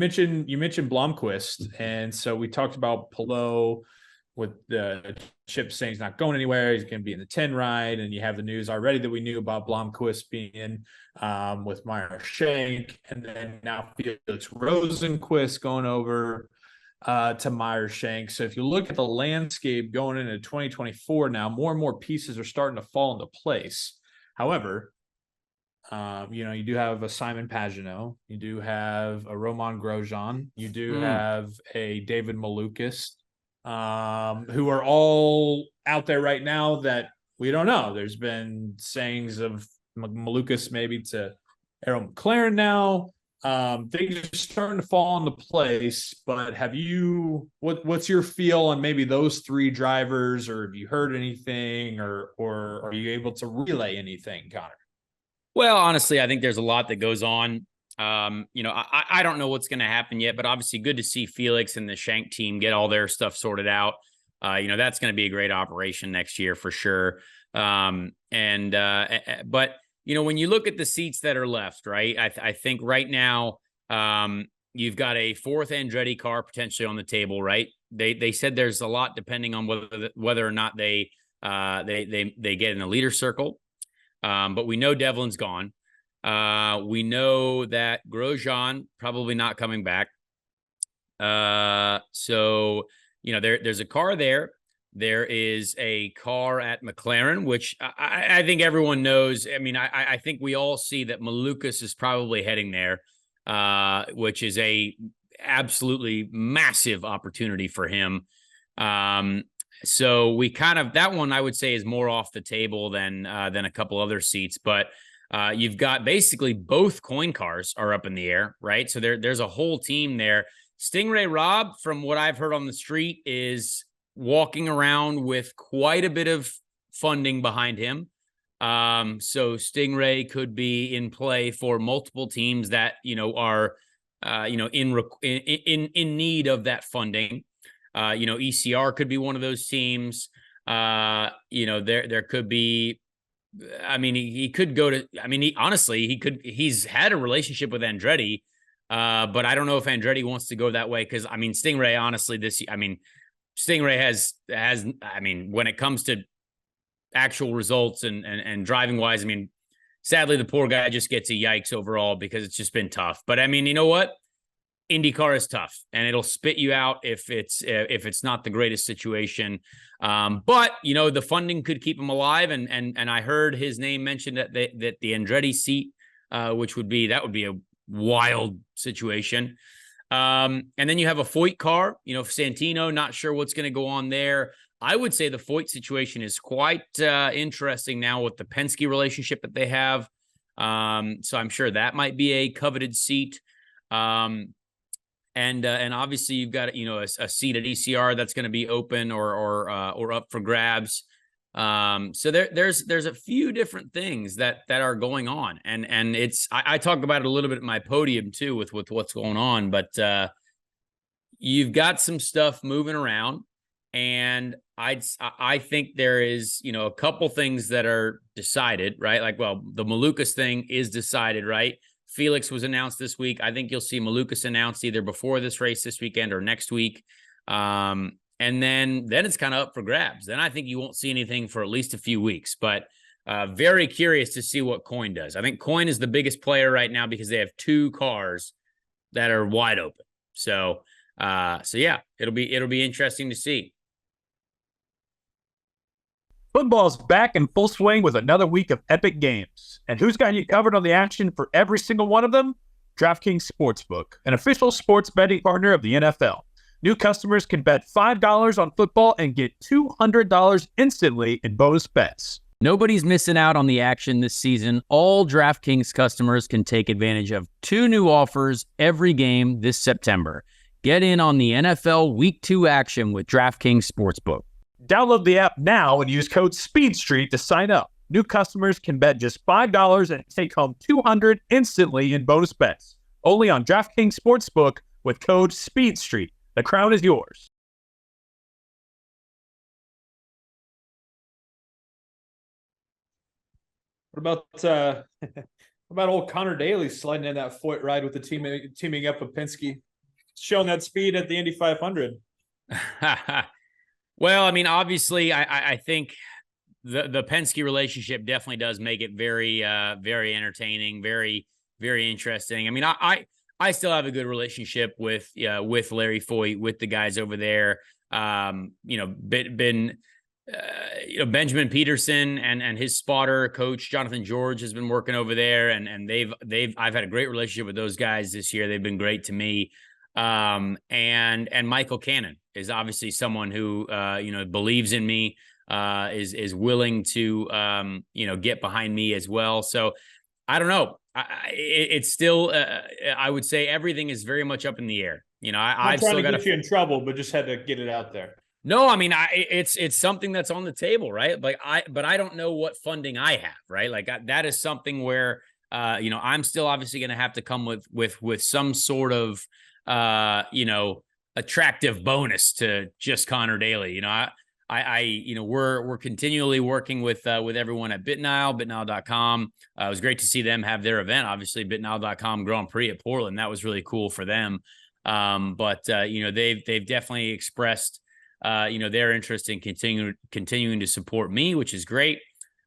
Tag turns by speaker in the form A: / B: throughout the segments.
A: mentioned Blomqvist, and so we talked about Pelot with the Chip saying he's not going anywhere. He's going to be in the 10 ride, and you have the news already that we knew about Blomqvist being with Meyers Shank, and then now Felix Rosenqvist going over to Meyers Shank. So if you look at the landscape going into 2024 now, more and more pieces are starting to fall into place. However, you do have a Simon Pagenaud, you do have a Romain Grosjean, you do have a David Malukas, who are all out there right now that we don't know. There's been sayings of Malukas maybe to Arrow McLaren now. Things are starting to fall into place, but what's your feel on maybe those three drivers, or have you heard anything, or are you able to relay anything, Connor?
B: Well, honestly, I think there's a lot that goes on. I don't know what's going to happen yet, but obviously good to see Felix and the Shank team get all their stuff sorted out. That's going to be a great operation next year for sure. But when you look at the seats that are left, right, I think right now you've got a fourth Andretti car potentially on the table, right? They said there's a lot depending on whether or not they get in the leader circle. But we know Devlin's gone. We know that Grosjean probably not coming back. So there's a car there. There is a car at McLaren, which I think everyone knows. I mean, I think we all see that Malukas is probably heading there, which is a absolutely massive opportunity for him. So we that one I would say is more off the table than a couple other seats, but you've got basically both Coyne cars are up in the air, right? So there's a whole team there. Ray Robb, from what I've heard on the street, is walking around with quite a bit of funding behind him. So Ray could be in play for multiple teams that are in need of that funding. ECR could be one of those teams. There could be, he could go to, he's had a relationship with Andretti, but I don't know if Andretti wants to go that way. Cause Stingray, honestly, Stingray has, when it comes to actual results and driving wise, sadly the poor guy just gets a yikes overall because it's just been tough. But you know what? IndyCar is tough, and it'll spit you out if it's not the greatest situation. But the funding could keep him alive, and I heard his name mentioned that the Andretti seat, which would be a wild situation. And then you have a Foyt car, Santino. Not sure what's going to go on there. I would say the Foyt situation is quite interesting now with the Penske relationship that they have. So I'm sure that might be a coveted seat. And obviously you've got a seat at ECR that's going to be open or up for grabs. So there's a few different things that are going on, and I talk about it a little bit at my podium too with what's going on, but you've got some stuff moving around, and I think there is a couple things that are decided, right? Like, well, the Malukas thing is decided, right? Felix was announced this week. I think you'll see Malukas announced either before this race this weekend or next week. And then it's kind of up for grabs. Then I think you won't see anything for at least a few weeks, but very curious to see what Coyne does. I think Coyne is the biggest player right now because they have two cars that are wide open. So yeah, it'll be interesting to see.
C: Football's back in full swing with another week of epic games. And who's got you covered on the action for every single one of them? DraftKings Sportsbook, an official sports betting partner of the NFL. New customers can bet $5 on football and get $200 instantly in bonus bets.
B: Nobody's missing out on the action this season. All DraftKings customers can take advantage of 2 new offers every game this September. Get in on the NFL Week 2 action with DraftKings Sportsbook.
C: Download the app now and use code SPEEDSTREET to sign up. New customers can bet just $5 and take home $200 instantly in bonus bets. Only on DraftKings Sportsbook with code SPEEDSTREET. The crown is yours.
A: What about old Conor Daly sliding in that Foyt ride with the teaming up with Penske? showing that speed at the Indy 500.
B: Well, I mean, obviously, I think the Penske relationship definitely does make it very, very entertaining, very, very interesting. I mean, I still have a good relationship with Larry Foyt, with the guys over there. Benjamin Peterson and his spotter coach Jonathan George has been working over there, and I've had a great relationship with those guys this year. They've been great to me. And Michael Cannon is obviously someone who believes in me, is willing to get behind me as well. So I don't know. It's still I would say everything is very much up in the air. I've still got
A: to get you in trouble, but just had to get it out there.
B: No, I mean, it's something that's on the table, right? But I don't know what funding I have, right? Like that is something where, I'm still obviously going to have to come with some sort of, attractive bonus to just Conor Daly. We're continually working with everyone at bitnile.com. It was great to see them have their event. Obviously, bitnile.com Grand Prix at Portland. That was really cool for them. But they've definitely expressed, their interest in continuing to support me, which is great.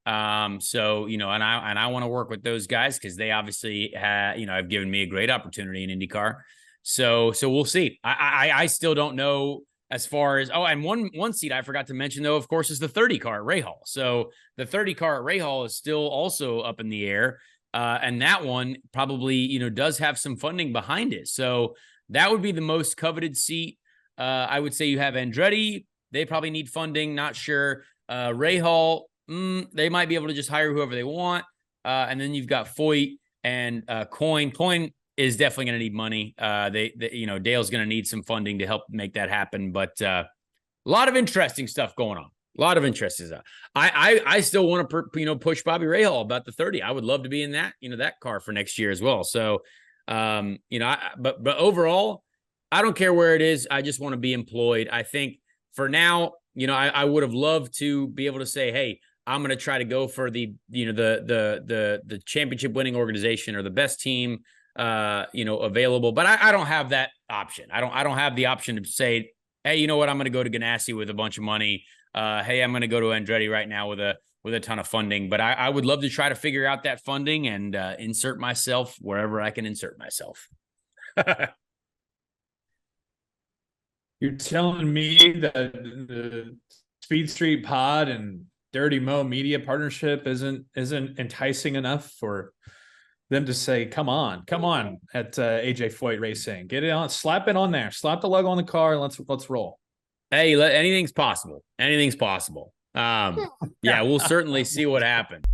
B: So, and I want to work with those guys because they obviously have given me a great opportunity in IndyCar. So we'll see. I still don't know as far as, and one seat I forgot to mention though, of course, is the 30 car at Rahal. So the 30 car at Rahal is still also up in the air. And that one probably, does have some funding behind it. So that would be the most coveted seat. I would say you have Andretti. They probably need funding. Not sure. Rahal, they might be able to just hire whoever they want. And then you've got Foyt and Coyne. Coyne is definitely going to need money. Dale's going to need some funding to help make that happen. But a lot of interesting stuff going on. A lot of interest is I still want to push Bobby Rahal about the 30. I would love to be in that that car for next year as well. So but overall, I don't care where it is. I just want to be employed. I think for now, I would have loved to be able to say, hey, I'm going to try to go for the championship winning organization or the best team available. But I don't have that option. I don't have the option to say, hey, you know what? I'm going to go to Ganassi with a bunch of money. Hey, I'm going to go to Andretti right now with a ton of funding. But I would love to try to figure out that funding and insert myself wherever I can insert myself.
A: You're telling me that the Speed Street Pod and Dirty Mo Media partnership isn't enticing enough for them to say, come on at AJ Foyt Racing, get it on, slap it on there, slap the logo on the car, and let's roll.
B: Hey, anything's possible. Yeah, we'll certainly see what happens.